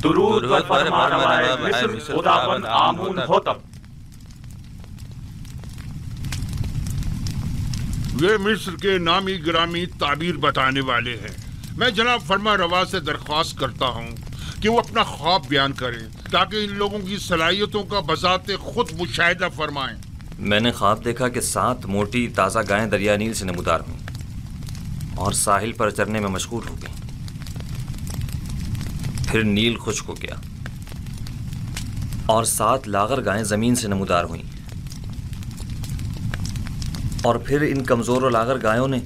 दुरूद व फरमानवाए मिस्र खुदावंद आमून होतब। वे मिस्र के नामी गिरामी ताबीर बताने वाले हैं। मैं जनाब फरमा रवा से दरख्वास्त करता हूँ कि वो अपना ख्वाब बयान करें ताकि इन लोगों की सलाहियतों का बजाते खुद मुशाहिदा फरमाएं। मैंने ख्वाब देखा कि 7 मोटी ताज़ा गायें दरिया नील से नमूदार हुईं और साहिल पर चरने में मशगूल हो गईं। फिर नील खुश्क हो गया और 7 लागर गायें ज़मीन से नमूदार हुईं और फिर इन कमज़ोर और लागर गायों ने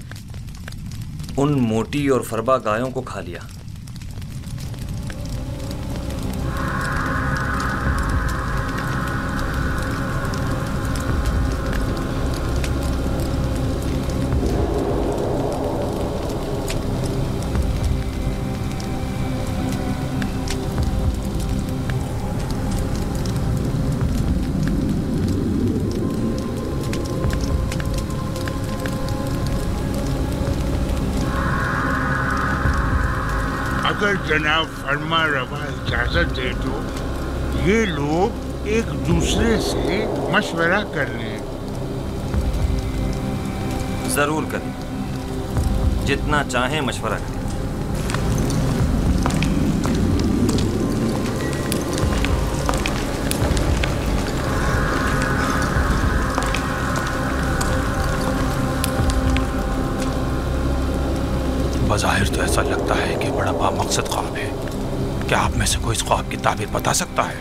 उन मोटी और फरबा गायों को खा लिया। अगर जनाब फरमा रवा इजाजत दे तो ये लोग एक दूसरे से मशवरा कर लें। जरूर करें, जितना चाहें मशवरा करें। बज़ाहिर तो ऐसा लगता है कि बड़ा बामकसद ख्वाब है। क्या आप में से कोई इस ख्वाब की ताबीर बता सकता है?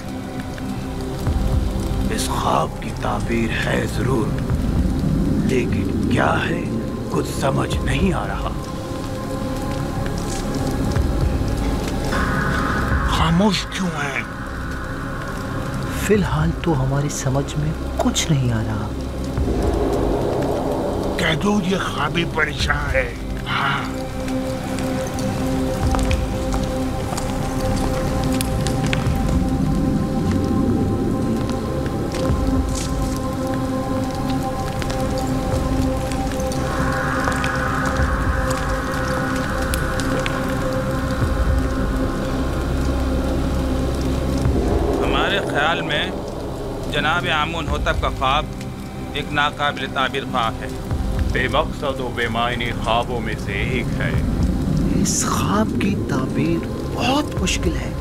इस ख्वाब की ताबीर है जरूर, लेकिन क्या है कुछ समझ नहीं आ रहा। खामोश क्यों हैं? फिलहाल तो हमारी समझ में कुछ नहीं आ रहा। कह दो ये ख्वाबी परेशान है। हाँ, ख्याल में जनाब आमून होतब का ख्वाब एक नाकाबिल ताबीर ख्वाब है। बेमकसद व बेमायनी ख्वाबों में से एक है। इस ख्वाब की ताबीर बहुत मुश्किल है।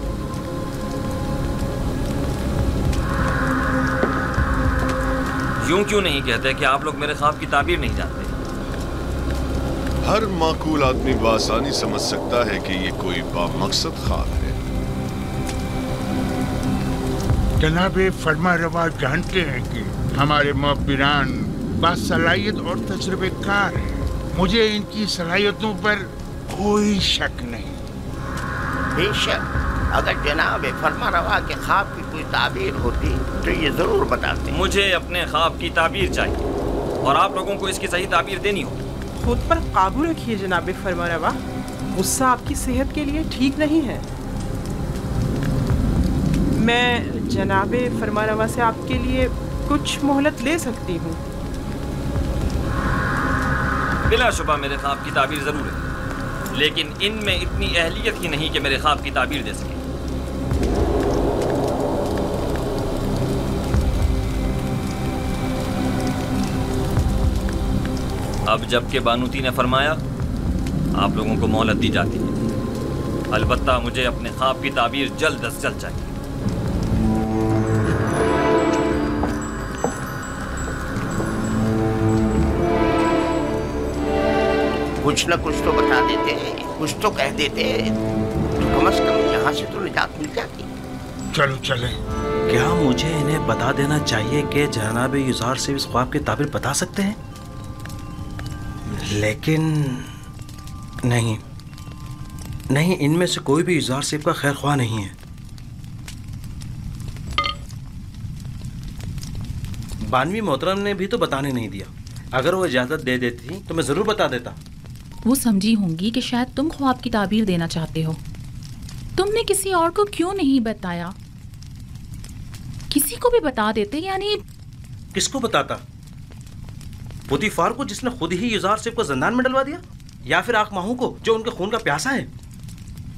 यूं क्यों नहीं कहते कि आप लोग मेरे ख्वाब की ताबीर नहीं जानते? हर माकूल आदमी बआसानी समझ सकता है कि ये कोई बामकसद ख्वाब है। जनाबे फरमा रवा जानते हैं कि हमारे मुअब्बिरान बासलाहियत और तजुर्बेकार हैं। मुझे इनकी सलाहियतों पर कोई शक नहीं। बेशक अगर जनाब फरमा रवा के ख्वाब की कोई ताबीर होती तो ये जरूर बताते। मुझे अपने ख्वाब की ताबीर चाहिए और आप लोगों को इसकी सही ताबीर देनी होगी। खुद पर काबू रखिए जनाब फरमा रवा, गुस्सा आपकी सेहत के लिए ठीक नहीं है। मैं जनाब फरमा रवा से आपके लिए कुछ मोहलत ले सकती हूँ। बिलाशुबा मेरे ख्वाब की ताबीर जरूर है, लेकिन इनमें इतनी अहलियत ही नहीं कि मेरे ख्वाब की ताबीर दे सके। अब जबकि बानूती ने फरमाया, आप लोगों को मोहलत दी जाती है। अलबत्ता मुझे अपने ख्वाब की ताबीर जल्द अज जल्द चाहिए। कुछ न कुछ तो बता देते, कुछ तो कह देते तो कम से कम यहाँ से तो निजात मिल जाती। चलो चले। क्या मुझे इन्हें बता देना चाहिए कि जनाब युजार से इस ख्वाब की ताबीर बता सकते हैं? लेकिन नहीं, इनमें से कोई भी युजार सेब का खैर ख्वाह नहीं है। बानवी मोहतरम ने भी तो बताने नहीं दिया। अगर वो इजाज़त दे देती तो मैं ज़रूर बता देता। वो समझी होंगी कि शायद तुम ख्वाब की ताबीर देना चाहते हो। तुमने किसी और को क्यों नहीं बताया? किसी को भी बता देते। यानी किसको बताता? पुतीफार को, जिसने खुद ही युजार सेब को जिंदान में डलवा दिया, या फिर आकमाहू को जो उनके खून का प्यासा है?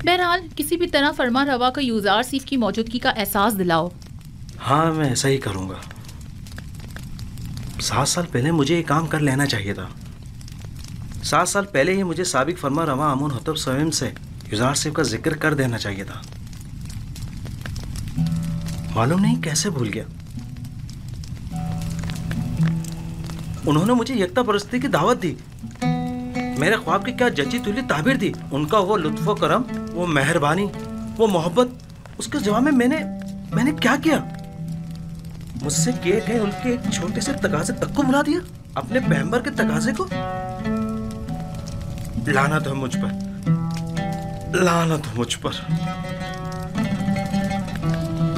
बहरहाल किसी भी तरह फरमा रवा को यूजार सीफ की मौजूदगी का एहसास दिलाओ। हाँ, मैं ऐसा ही करूँगा। 7 साल पहले मुझे ये काम कर लेना चाहिए था। 7 साल पहले ही मुझे साबिक फरमा रवा आमून होतब स्वयं से यूजार सीफ का जिक्र कर देना चाहिए था। मालूम नहीं कैसे भूल गया। उन्होंने मुझे यकता परस्ती की दावत दी, मेरे ख्वाब की क्या जची तुली ताबीर दी। उनका वो लुत्फ़ो करम, वो मेहरबानी, वो मोहब्बत, उसके जवाब में मैंने क्या किया? मुझसे किए गए उनके एक छोटे से तकाजे तक को भुला दिया, अपने पैगंबर के तकाजे को। लानत है मुझ पर, लानत है मुझ पर।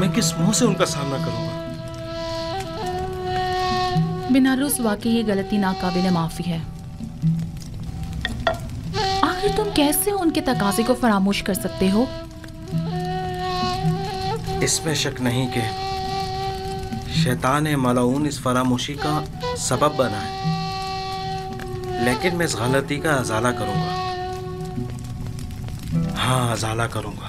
मैं किस मुंह से उनका सामना करूंगा? बिनारुस वाकई ये गलती नाकाबिले माफी है। आखिर तुम कैसे उनके तकाजे को फरामोश कर सकते हो? इसमें शक नहीं कि शैतान मलाऊन इस फरामोशी का सबब बना है, लेकिन मैं इस गलती का अजाला करूंगा। हाँ, अजाला करूंगा।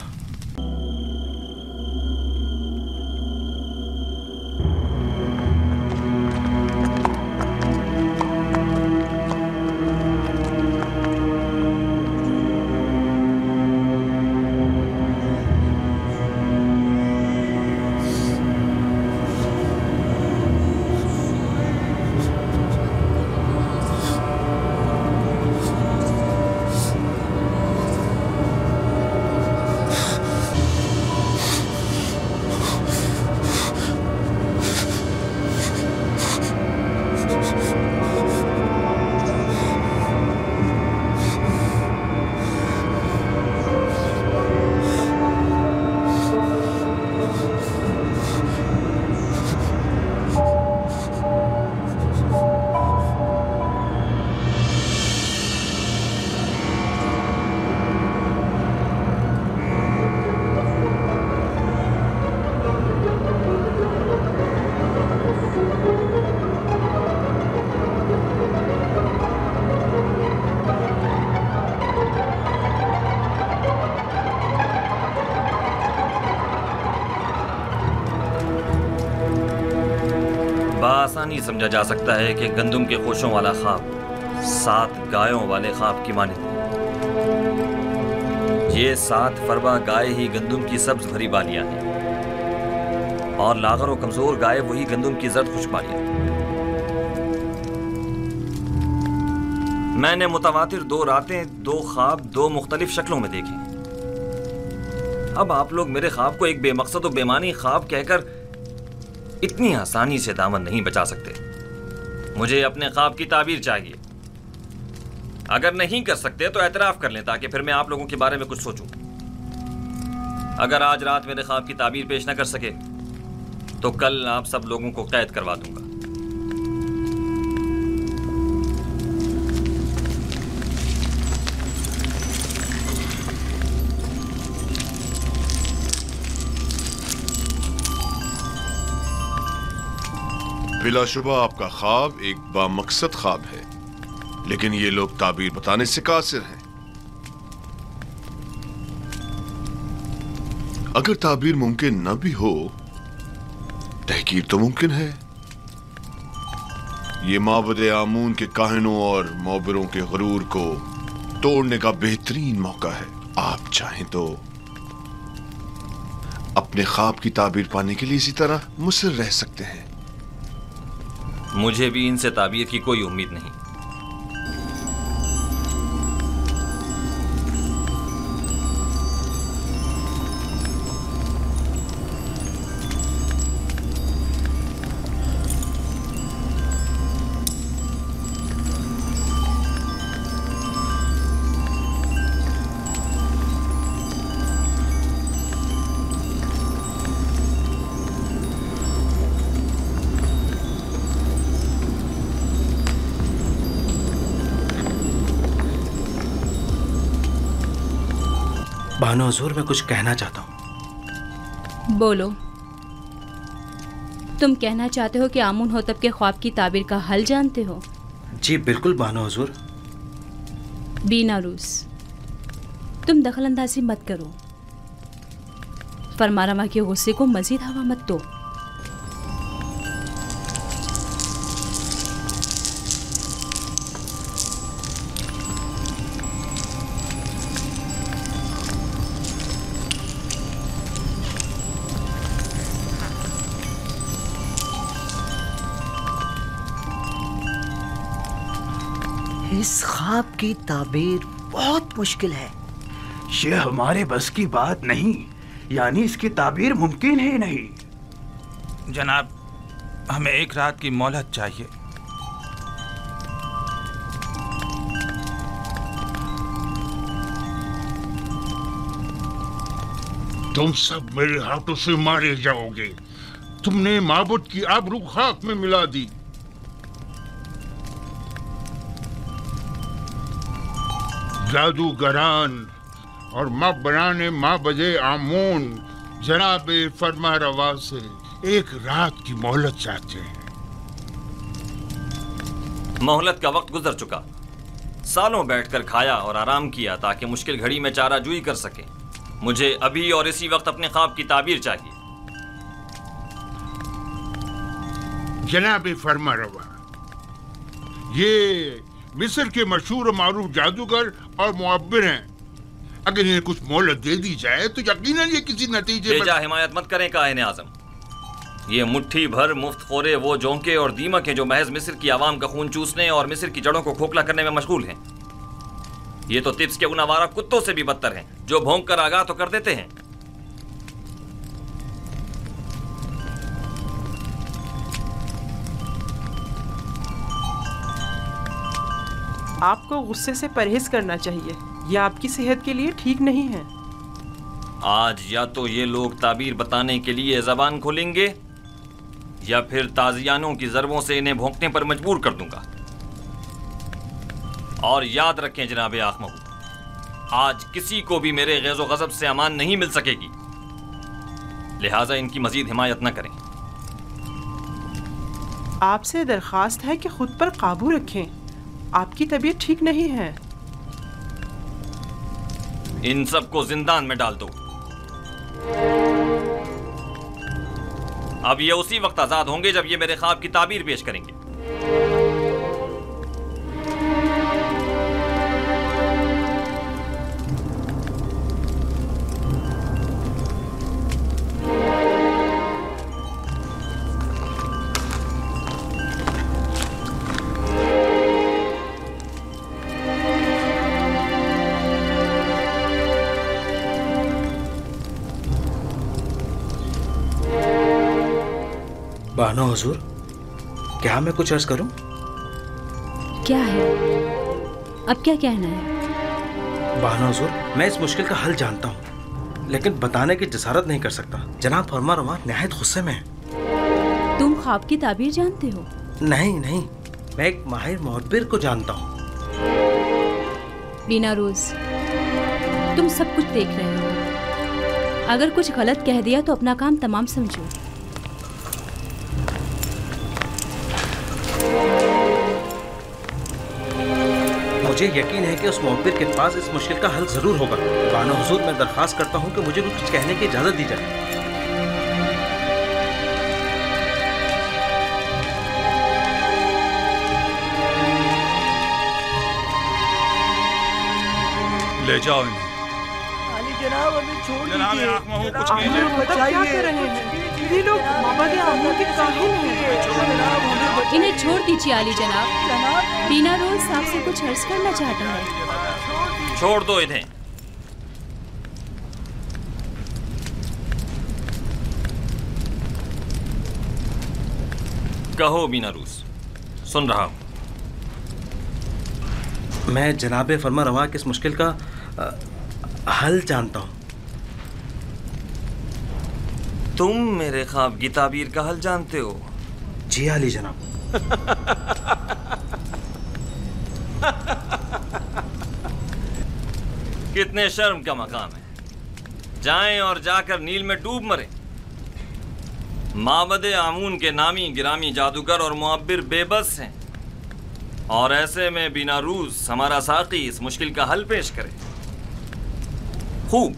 आसानी समझा जा सकता है कि गंदुम के खोशों वाला ख्वाब 7 गायों वाले ख्वाब की मानिंद है। ये 7 फरवा गाय ही गंदुम की सब्ज भरी बालियां हैं और लागर और कमजोर गाय वही गंदुम की जर्द खुश बालियां। मैंने मुतवातिर 2 रातें 2 ख्वाब 2 मुख्तलिफ शक्लों में देखे। अब आप लोग मेरे ख्वाब को एक बेमकसद और बेमानी ख्वाब कहकर इतनी आसानी से दामन नहीं बचा सकते। मुझे अपने ख्वाब की ताबीर चाहिए। अगर नहीं कर सकते तो एतराफ कर लें, ताकि फिर मैं आप लोगों के बारे में कुछ सोचूं। अगर आज रात मेरे ख्वाब की ताबीर पेश न कर सके तो कल आप सब लोगों को कैद करवा दूंगा। बिलाशुबा आपका ख्वाब एक बामकसद ख्वाब है, लेकिन ये लोग ताबीर बताने से कासिर हैं। अगर ताबीर मुमकिन न भी हो, तहकीर तो मुमकिन है। ये माबदे आमून के काहिनों और मोबरों के गुरूर को तोड़ने का बेहतरीन मौका है। आप चाहें तो अपने ख्वाब की ताबीर पाने के लिए इसी तरह मुसर रह सकते हैं। मुझे भी इनसे ताबीर की कोई उम्मीद नहीं। बानो हुजूर, मैं कुछ कहना चाहता हूँ। बोलो। तुम कहना चाहते हो कि आमून होतब के ख्वाब की ताबीर का हल जानते हो? जी बिल्कुल बानो हुजूर। बीनारूस, तुम दखलंदाजी मत करो, फरमारवा के गुस्से को मजीद हवा मत दो। इस ख्वाब की ताबीर बहुत मुश्किल है। ये हमारे बस की बात नहीं, यानी इसकी ताबीर मुमकिन ही नहीं। जनाब, हमें एक रात की मोहलत चाहिए। तुम सब मेरे हाथों से मारे जाओगे। तुमने माबूद की आबरू खाक में मिला दी। जादूगरान और माबराने माबदे आमून जनाब फरमारवा से एक रात की मोहलत चाहते हैं। मोहलत का वक्त गुजर चुका। सालों बैठकर खाया और आराम किया ताकि मुश्किल घड़ी में चाराजूई कर सके। मुझे अभी और इसी वक्त अपने ख्वाब की ताबीर चाहिए। जनाब फरमारवा, ये मिस्र के मशहूर और मारूफ जादूगर और मुअब्बिर हैं। अगर इन्हें कुछ मोहलत दे दी जाए तो यकीनन ये किसी नतीजे बेजा हिमायत मत करें काहिन आज़म। ये मुट्ठी भर मुफ्त खोरे वो जोंके और दीमक हैं जो महज मिस्र की आवाम का खून चूसने और मिस्र की जड़ों को खोखला करने में मशगूल हैं। ये तो तिब्स के उन आवारा कुत्तों से भी बदतर हैं जो भौंक कर आगाह तो कर देते हैं। आपको गुस्से से परहेज करना चाहिए, यह आपकी सेहत के लिए ठीक नहीं है। आज या तो ये लोग ताबीर बताने के लिए जबान खोलेंगे या फिर ताजियानों की ज़रबों से इन्हें भौंकने पर मजबूर कर दूंगा। और याद रखें जनाब आखमहू, आज किसी को भी मेरे गैज़ो गज़ब से अमान नहीं मिल सकेगी, लिहाजा इनकी मजीद हिमायत न करें। आपसे दरख्वास्त है कि खुद पर काबू रखें, आपकी तबीयत ठीक नहीं है। इन सबको जिंदान में डाल दो। अब ये उसी वक्त आजाद होंगे जब ये मेरे ख्वाब की ताबीर पेश करेंगे। बानो हुजूर, क्या मैं कुछ अर्ज करूं? क्या है? अब क्या कहना है? बानो हुजूर, मैं इस मुश्किल का हल जानता हूं, लेकिन बताने की जसारत नहीं कर सकता। जनाब फरमारवा निहायत गुस्से में है। तुम ख्वाब की ताबीर जानते हो? नहीं नहीं, मैं एक माहिर मुअब्बिर को जानता हूं। बीना रोज, तुम सब कुछ देख रहे हो। अगर कुछ गलत कह दिया तो अपना काम तमाम समझो। मुझे यकीन है कि उस मुअब्बिर के पास इस मुश्किल का हल जरूर होगा। बानो हुजूर, मैं दरख्वास्त करता हूँ कि मुझे कुछ कहने की इजाजत दी जाए। ले जाओ इन्हें। जनाब, हमें छोड़ दीजिए। कुछ क्या कर रहे हैं? ये लोग माबदे आमून के काहिल हैं। इन्हें छोड़ दीजिए आली जनाब। बीना रोज आपसे कुछ अर्ज करना चाहता है। छोड़ दो इन्हें। कहो बीना रूस, सुन रहा हूं। मैं जनाब फरमारवा की इस मुश्किल का हल जानता हूं। तुम मेरे ख्वाब की ताबीर का हल जानते हो? जी आली जनाब। कितने शर्म का मकाम है। जाएं और जाकर नील में डूब मरें। माबदे आमून के नामी गिरामी जादूगर और मुअब्बिर बेबस हैं, और ऐसे में बिना रूस हमारा साकी इस मुश्किल का हल पेश करे। खूब।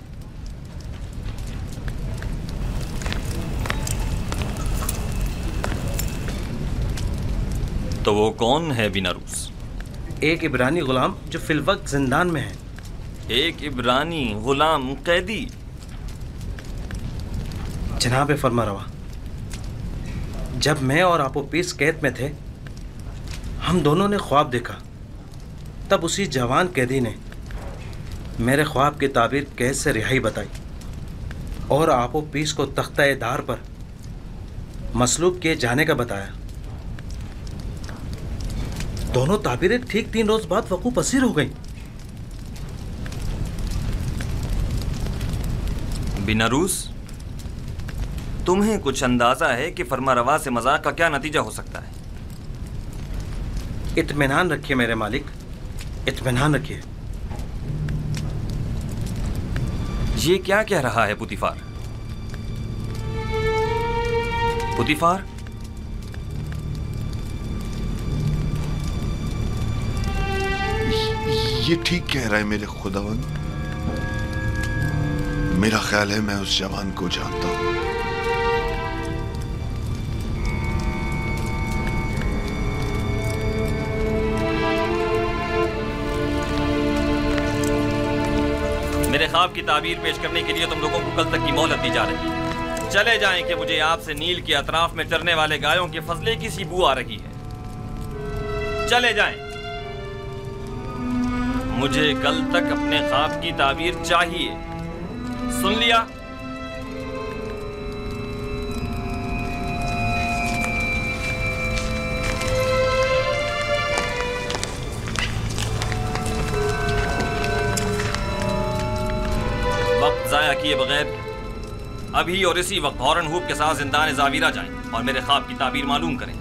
तो वो कौन है बीनारूस? एक इब्रानी गुलाम जो फिलवक्त जिंदान में है। एक इब्रानी गुलाम कैदी? जनाब फरमारवा, जब मैं और आपोपीस कैद में थे, हम दोनों ने ख्वाब देखा। तब उसी जवान कैदी ने मेरे ख्वाब की ताबीर कैद से रिहाई बताई और आपोपीस को तख्ता-ए-दार पर मसलूब किए जाने का बताया। दोनों ताबीरें ठीक 3 रोज बाद वकू पसीर हो गई। बीनारूस, तुम्हें कुछ अंदाजा है कि फरमारवा से मजाक का क्या नतीजा हो सकता है? इत्मीनान रखिए मेरे मालिक, इत्मीनान रखिए। ये क्या कह रहा है पुतिफार? पुतिफार, ये ठीक कह रहा है मेरे खुदावन। मेरा ख्याल है मैं उस जवान को जानता हूं। मेरे ख्वाब की ताबीर पेश करने के लिए तुम लोगों को कल तक की मोहलत दी जा रही है। चले जाएं कि मुझे आपसे नील के अतराफ में चरने वाले गायों के फजले की सी बू आ रही है। चले जाएं। मुझे कल तक अपने ख्वाब की ताबीर चाहिए। सुन लिया? वक्त जाया किए बगैर अभी और इसी वक्त हॉरन हुप के साथ जिंदान जावीरा जाएं और मेरे ख्वाब की ताबीर मालूम करें।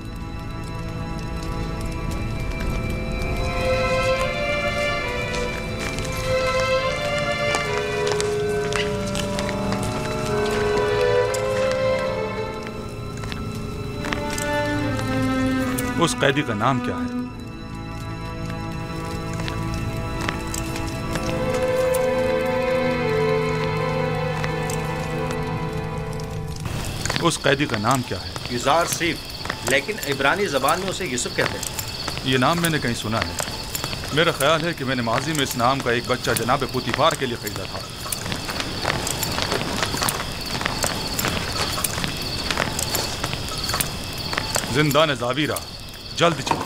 उस कैदी का नाम क्या है? उस कैदी का नाम क्या है? युजार सीफ, लेकिन इब्रानी ज़बान में उसे यूसुफ कहते हैं। ये नाम मैंने कहीं सुना है। मेरा ख्याल है कि मैंने माजी में इस नाम का एक बच्चा जनाब पुतिफार के लिए खरीदा था। जिंदान जावीरा, जल्द चलो।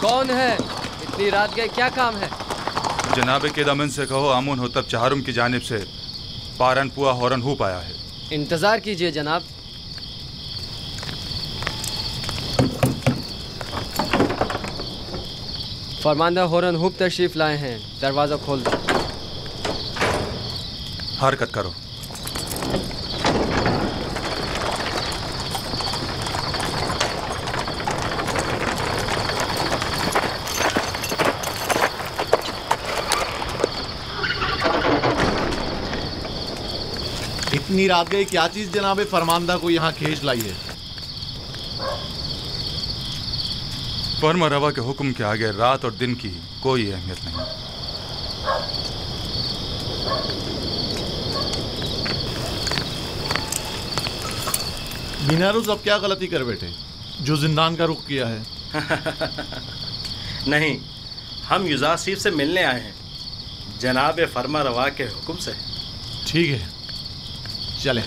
कौन है? इतनी रात गए, क्या काम है? जनाब के दमन से कहो आमुन होतब चहारुम की जानिब से पारनपुआ हॉरन हुप आया है। इंतजार कीजिए जनाब। फरमांदा हॉरन हुप तशरीफ लाए हैं, दरवाजा खोल दो। हरकत करो। इतनी रात गई, क्या चीज जनाबे फरमानदा को यहाँ खींच लाई है? फरमारवा के हुक्म के आगे रात और दिन की कोई अहमियत नहीं। बीनारूस अब क्या गलती कर बैठे जो जिंदान का रुख किया है? नहीं, हम युजार सीफ से मिलने आए हैं, जनाब फरमारवा के हुक्म से। ठीक है, चले।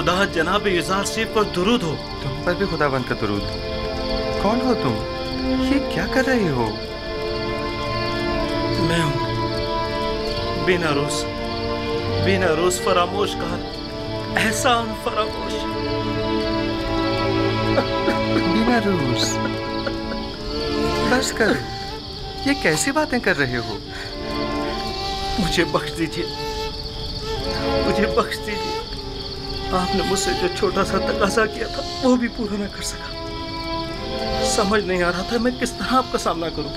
खुदा जनाब इज़ाल शरीफ पर दुरूद हो। तुम पर भी खुदावंद का दुरूद। कौन हो तुम? ये क्या कर रहे हो? मैं हूँ बिना रोज फरामोश का एहसान फरामोश। बिना रोज, बस कर। ये कैसी बातें कर रहे हो? मुझे बख्श दीजिए, मुझे बख्श दीजिए। आपने मुझसे जो छोटा सा तकाजा किया था वो भी पूरा न कर सका। समझ नहीं आ रहा था मैं किस तरह आपका सामना करूं।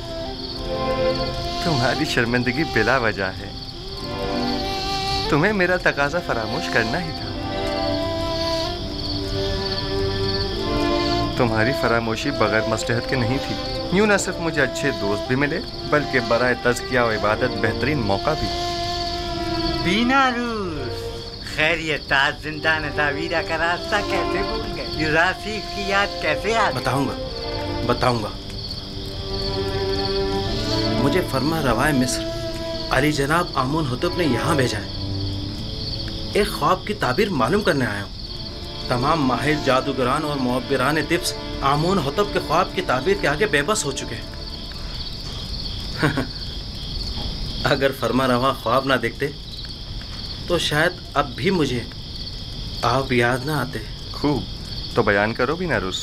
तुम्हारी शर्मिंदगी बिला वजह है। तुम्हें मेरा तकाजा फरामोश करना ही था। तुम्हारी फरामोशी बगैर मसलहत के नहीं थी। यूं न सिर्फ मुझे अच्छे दोस्त भी मिले बल्कि बराए तज़किया और इबादत बेहतरीन मौका भी। बीना रूस, खैर ये ताज जिंदान तावीरा का रास्ता कैसे भूल गए? युरासीफ की याद कैसे आ गई? बताऊंगा। मुझे फरमा रवाए मिस्र अली जनाब आमून हुतब ने यहाँ भेजा है। एक ख्वाब की ताबीर मालूम करने आया हूँ। तमाम माहिर जादूगरान और मुअब्बिरान तिब्स आमून हुतब के ख्वाब की ताबीर के आगे बेबस हो चुके हैं। अगर फरमा रवा ख्वाब ना देखते तो शायद अब भी मुझे आप याद ना आते। खूब, तो बयान करो बिना रुस।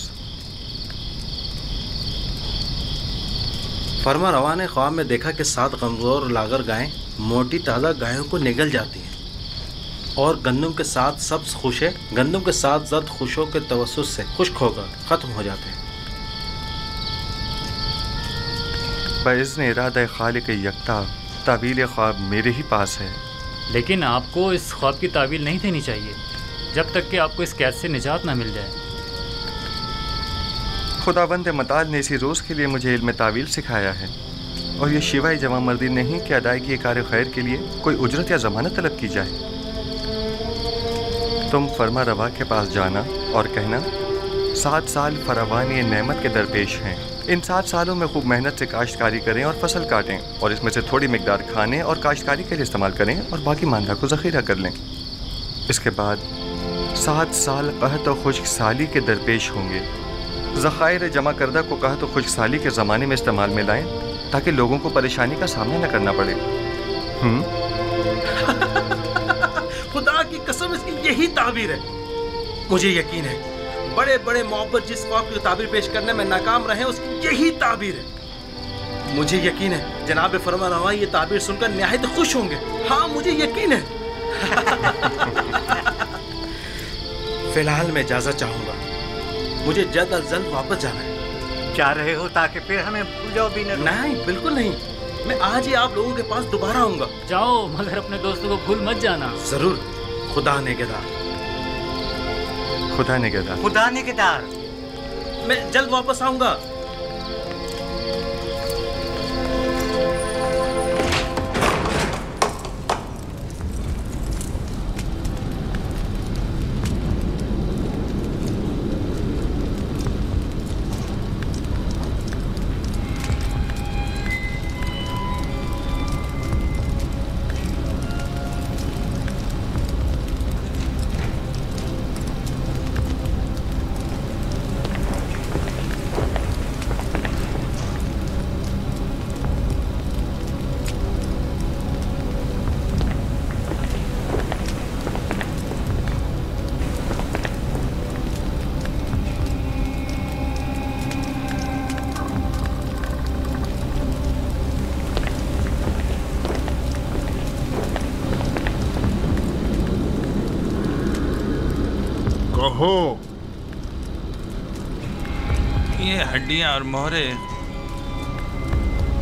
फरमा रवा ने ख्वाब में देखा कि 7 कमज़ोर लागर गायें मोटी ताज़ा गायों को निगल जाती हैं और गंदम के 7 सब्ज़ खुशे गंदम के 7 ज़द खुशों के तवस्सुस से खुश्क होकर ख़त्म हो जाते हैं। बइज़्न इरादा खालिक यकता तावील ख्वाब मेरे ही पास है। लेकिन आपको इस ख्वाब की तावील नहीं देनी चाहिए जब तक कि आपको इस कैद से निजात ना मिल जाए। खुदावंद मताल ने इसी रोज़ के लिए मुझे इल्म तावील सिखाया है और ये शिवाय जमा मर्दी नहीं कि अदायगी कार खैर के लिए कोई उजरत या ज़मानत तलब की जाए। तुम फरमा रवा के पास जाना और कहना 7 साल फरावानी नेमत के दरपेश हैं। इन 7 सालों में खूब मेहनत से काश्तकारी करें और फसल काटें और इसमें से थोड़ी मिकदार खाने और काश्तकारी के लिए इस्तेमाल करें और बाकी मांदा को ज़ख़ीरा कर लें। इसके बाद 7 साल कहत और खुश्क साली के दरपेश होंगे। ज़ख़ायर जमा करदा को कहत और खुश्क साली के ज़माने में इस्तेमाल में लाएं ताकि लोगों को परेशानी का सामना न करना पड़े। खुदा की कसम इसकी यही ताबीर है। मुझे यकीन है बड़े बड़े मोहब्बत जिस ख्वाब की ताबीर पेश करने में नाकाम रहे उसकी यही ताबीर है। मुझे यकीन है जनाब फरमा रवा ये ताबीर सुनकर निहायत खुश होंगे। हाँ मुझे यकीन है। फिलहाल मैं इजाज़त चाहूँगा, मुझे जल्द अज जल्द वापस जाना है। जा रहे हो ताकि फिर हमें भूल जाओ भी नहीं, बिल्कुल नहीं। मैं आज ही आप लोगों के पास दोबारा आऊँगा। जाओ मगर अपने दोस्तों को भूल मत जाना। जरूर। खुदा नेगेदार। खुदा नेगेदार। खुदा नेगेदार। मैं जल्द वापस आऊँगा। ये हड्डियां और मोहरे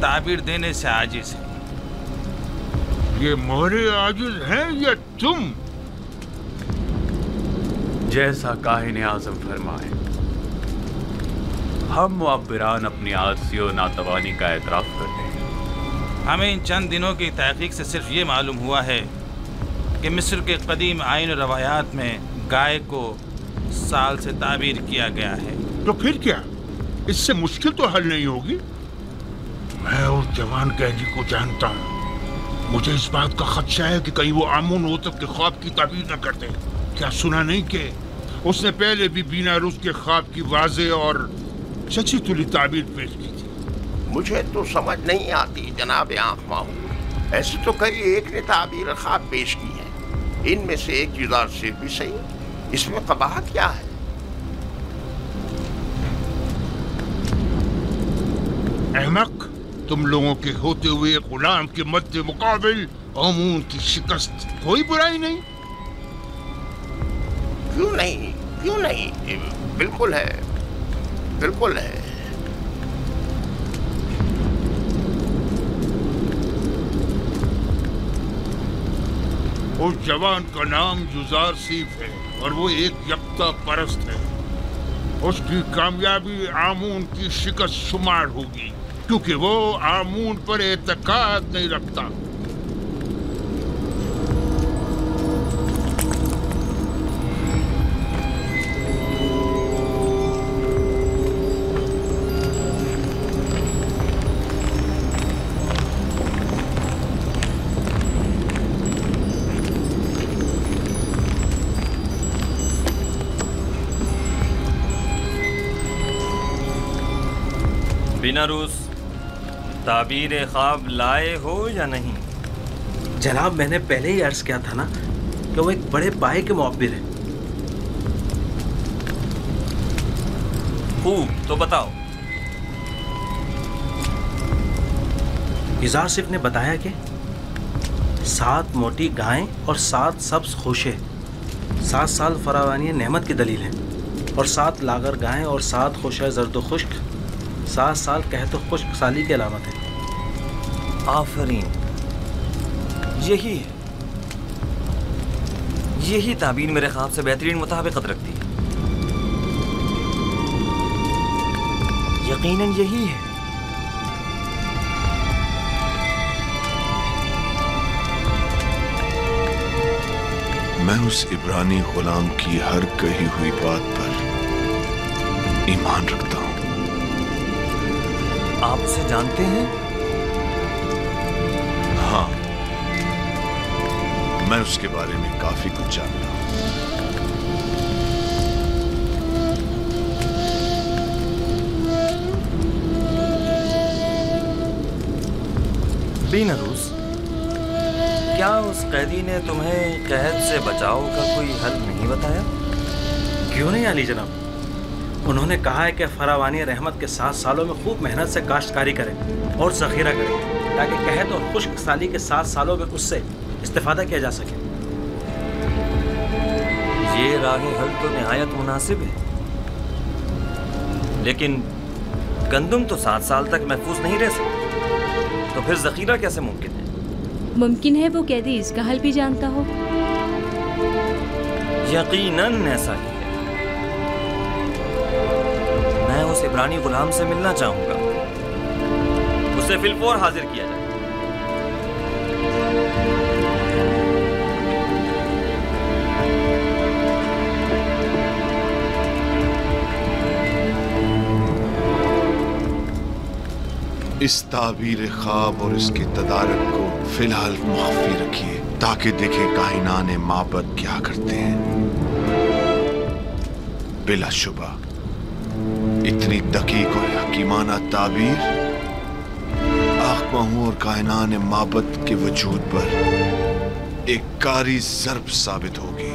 ताबीर देने से आजिज हैं। ये मोहरे आजिज हैं या तुम? जैसा काहिन आज़म फरमाए, हम मुअब्बिरान अपनी आजिज़ी और नातवानी का एतराफ़ करते हैं। हमें इन चंद दिनों की तहक़ीक़ से सिर्फ ये मालूम हुआ है कि मिस्र के कदीम आइन रवायात में गाय को साल से ताबीर किया गया है। तो फिर क्या इससे मुश्किल तो हल नहीं होगी? मैं उस जवान कैदी को जानता हूँ। मुझे इस बात का खदशा है कि कहीं वो आमून होतब के ख्वाब की ताबीर न कर दे। क्या सुना नहीं कि उसने पहले भी बीनारूस के ख्वाब की वाज़े और सच्ची तुली ताबीर पेश की थी? मुझे तो समझ नहीं आती जनाब आँख माहू। ऐसे तो कई एक ने ताबीर ख्वाब पेश की है, इनमें से एक जुज़ार सिर्फ भी सही, इसमें कबाहत क्या है? अहमक, तुम लोगों के होते हुए गुलाम के मद्दे मुकाबिल आमून की शिकस्त कोई बुराई नहीं। क्यों नहीं, क्यों नहीं, बिल्कुल है, बिल्कुल है। उस जवान का नाम जुज़ार सीफ है और वो एक यक्ता परस्त है। उसकी कामयाबी आमून की शिकस्त शुमार होगी, क्योंकि वो आमून पर एतकाद नहीं रखता। बीनारूस, ताबीर ख्वाब लाए हो या नहीं? जनाब, मैंने पहले ही अर्ज किया था ना कि वो एक बड़े पाए के मुअब्बिर है। खूब, तो बताओ। इज़ार सिफ ने बताया कि 7 मोटी गायें और 7 सब्ज खोशे 7 साल फरावानी नेमत की दलील हैं, और 7 लागर गायें और 7 खोशे जर्द खुश्क 7 साल कहतो खुश्क साली की अलामत है। आफरीन, यही है, यही ताबीर मेरे ख्वाब से बेहतरीन मुताबिकत रखती है। यकीनन यही है। मैं उस इब्रानी गुलाम की हर कही हुई बात पर ईमान रखता हूं। आप उसे जानते हैं? हाँ, मैं उसके बारे में काफी कुछ जानता हूं। बीनारूस, क्या उस कैदी ने तुम्हें कैद से बचाव का कोई हल नहीं बताया? क्यों नहीं आली जनाब, उन्होंने कहा है कि फरावानी रहमत के 7 सालों में खूब मेहनत से काश्तकारी करें और ज़ख़ीरा करें, ताकि कहत और खुश्क साली के 7 सालों में उससे इस्तेफादा किया जा सके। ये राह हल तो निहायत मुनासिब है, लेकिन गंदुम तो 7 साल तक महफूज नहीं रह सकते, तो फिर ज़ख़ीरा कैसे मुमकिन है? मुमकिन है वो कैदी इसका हल भी जानता हो। यकीनन ऐसा ही है। मैं उस इब्रानी गुलाम से मिलना चाहूंगा, उसे फिलफौर हाजिर किया जाए। इस ताबीर ख्वाब और इसके तदारक को फिलहाल मुख्फी रखिए, ताकि देखें कायनाने माबद क्या करते हैं। बिलाशुबा इतनी दकीक और हकीमाना ताबीर आखमाहू और कायनाने माबद के वजूद पर एक कारी ज़र्ब साबित होगी।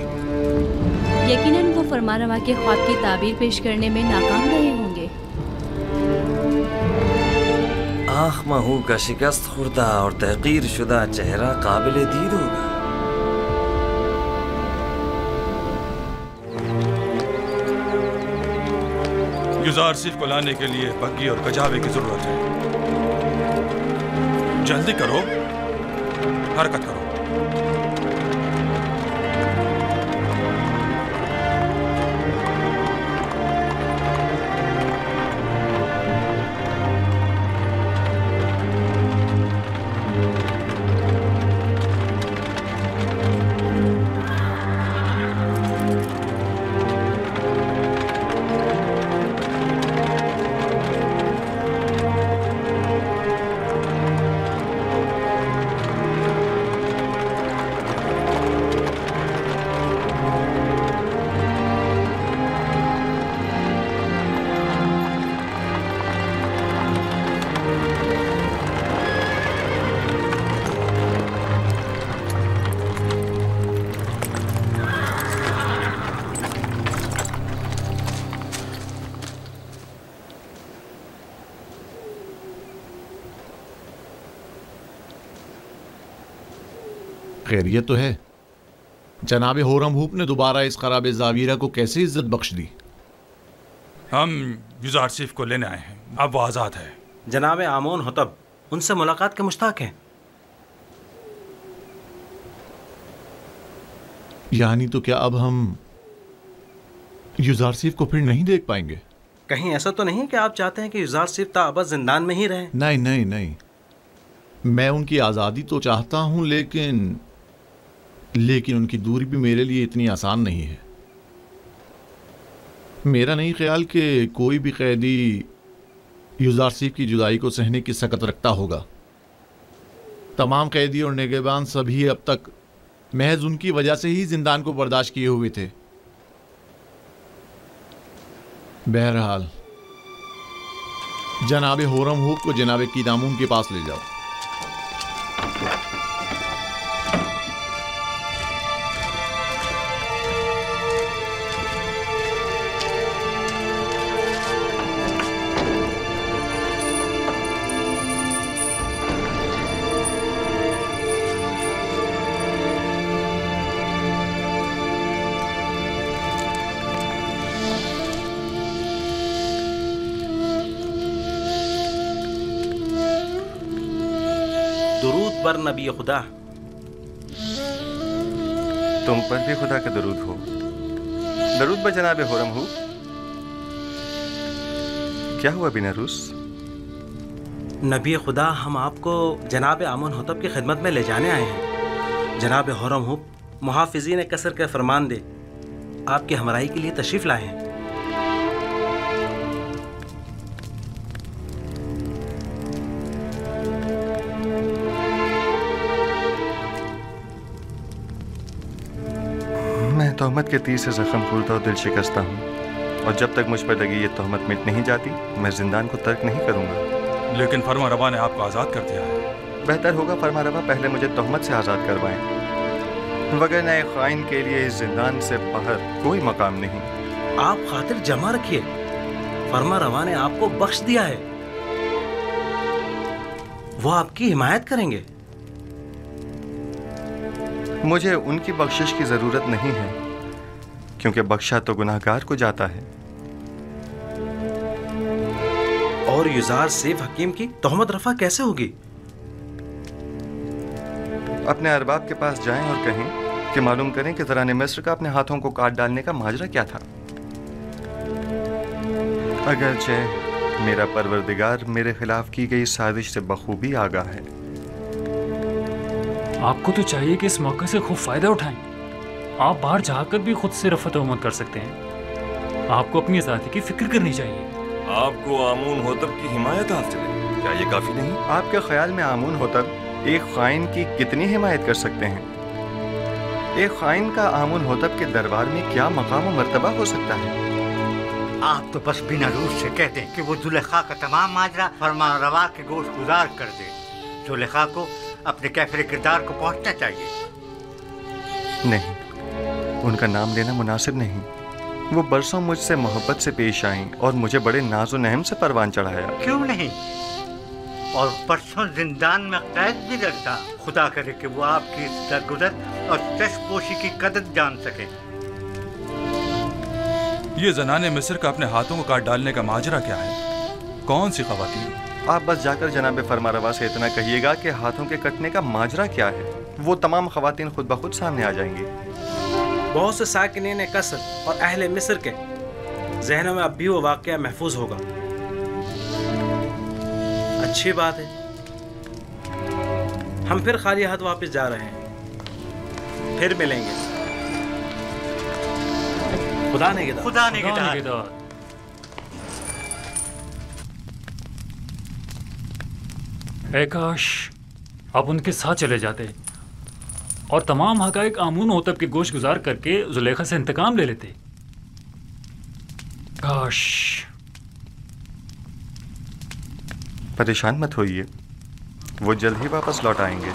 यकीनन वो फरमानवा के ख्वाब की ताबीर पेश करने में नाकाम रहे होंगे। आखमाहू का शिकस्त खुर्दा और तहकीर शुदा चेहरा काबिल दीद होगा। जुज़ार सिफ को लाने के लिए बग्गी और कजावे की जरूरत है। जल्दी करो, हरकत करो। खैरियत तो है। जनाब होरम हुप ने दोबारा इस खराब जावीरा को कैसे इज्जत बख्श दी? हम युजार सिफ को लेने आए हैं, अब वो आज़ाद है। जनाब आमोन होतब उनसे मुलाकात के मुश्ताक हैं। यानी तो क्या अब हम युजार सिफ को फिर नहीं देख पाएंगे? कहीं ऐसा तो नहीं कि आप चाहते हैं कि युजार सिफ ताबद जिंदान में ही रहें? नहीं नहीं नहीं, मैं उनकी आज़ादी तो चाहता हूं, लेकिन उनकी दूरी भी मेरे लिए इतनी आसान नहीं है। मेरा नहीं ख्याल कि कोई भी कैदी युजार सिफ की जुदाई को सहने की सकत रखता होगा। तमाम कैदी और निगहबान सभी अब तक महज उनकी वजह से ही जिंदान को बर्दाश्त किए हुए थे। बहरहाल जनाब होरम हुप को जनाब कीदामून के पास ले जाओ। पर नबी खुदा। तुम पर भी खुदा का दरूद हो। दरूद ब जनाब होरम हुप। क्या हुआ बिनारूस? नबी खुदा, हम आपको जनाब आमोन होतब की खिदमत में ले जाने आए हैं। जनाब होरम हुप मुहाफिज़ीन कसर के फरमान दे आपकी हमराही के लिए तशरीफ़ लाए हैं। तोहमत के तीर से जख्म खुलता और दिल शिकस्ता हूँ, और जब तक मुझ पर लगी ये तोहमत मिट नहीं जाती मैं जिंदान को तर्क नहीं करूँगा। लेकिन फरमा रवा ने आपको आज़ाद कर दिया है। बेहतर होगा फरमा रवा पहले मुझे तोहमत से आज़ाद करवाएं, वगरना एक ख़ाइन के लिए इस जिंदान से बाहर कोई मकाम नहीं। आप खातिर जमा रखिए, फरमा रवा ने आपको बख्श दिया है, वो आपकी हिमायत करेंगे। मुझे उनकी बख्शिश की जरूरत नहीं है, क्योंकि बख्शा तो गुनाहगार को जाता है। और युजार सिफ हकीम की तोहमत रफा कैसे होगी? अपने अरबाब के पास जाएं और कहें कि मालूम करें कि ज़राने मिस्र का अपने हाथों को काट डालने का माजरा क्या था। अगरचे मेरा परवरदिगार मेरे खिलाफ की गई साजिश से बखूबी आगाह है। आपको तो चाहिए कि इस मौके से खूब फायदा उठाएं। आप बाहर जाकर भी खुद से रफ़ा तोहमत कर सकते हैं। आपको अपनी आज़ादी की फिक्र करनी चाहिए। आपको आमून होतब की हिमायत हासिल है, क्या ये काफी नहीं? आपके ख्याल में आमून होतब एक ख़ाइन की कितनी हिमायत कर सकते हैं? एक ख़ाइन का आमून होतब के दरबार में क्या मकाम और मर्तबा हो सकता है? आप तो बस बिना रूस से कहते हैं कि वो जुलेखा का तमाम माजरा फरमा रवा के गोश गुजार कर दे। जुलेखा को अपने कैफरे किरदार को पहुंचना चाहिए। नहीं, उनका नाम लेना मुनासिब नहीं। वो बरसों मुझसे मोहब्बत से पेश आईं और मुझे बड़े नाज़ो नहम से परवान चढ़ाया। क्यों नहीं? और परसों जिंदान में कैद भी रखता। खुदा करे कि वो आपकी दरगुजर और चश्मपोशी की कदर जान सके। ये ज़नाने मिस्र का अपने हाथों को काट डालने का माजरा क्या है? कौन सी ख़वातीन? आप बस जाकर जनाब फरमारवा से इतना कहिएगा कि हाथों के कटने का माजरा क्या है। वो तमाम ख़वातीन खुद ब खुद सामने आ जाएंगी। बहुत से साकिनीन कसर और अहले मिस्र के जहनों में अब भी वो वाक़या महफूज होगा। अच्छी बात है, हम फिर खाली हाथ वापस जा रहे हैं। फिर मिलेंगे। खुदा ने गिदा। खुदा ने गिदा। काश आप उनके साथ चले जाते और तमाम हक़ाइक़ आमून होतब के गोश गुजार करके जुलेखा से इंतकाम ले लेते। काश। परेशान मत होइए, वो जल्द ही वापस लौट आएंगे।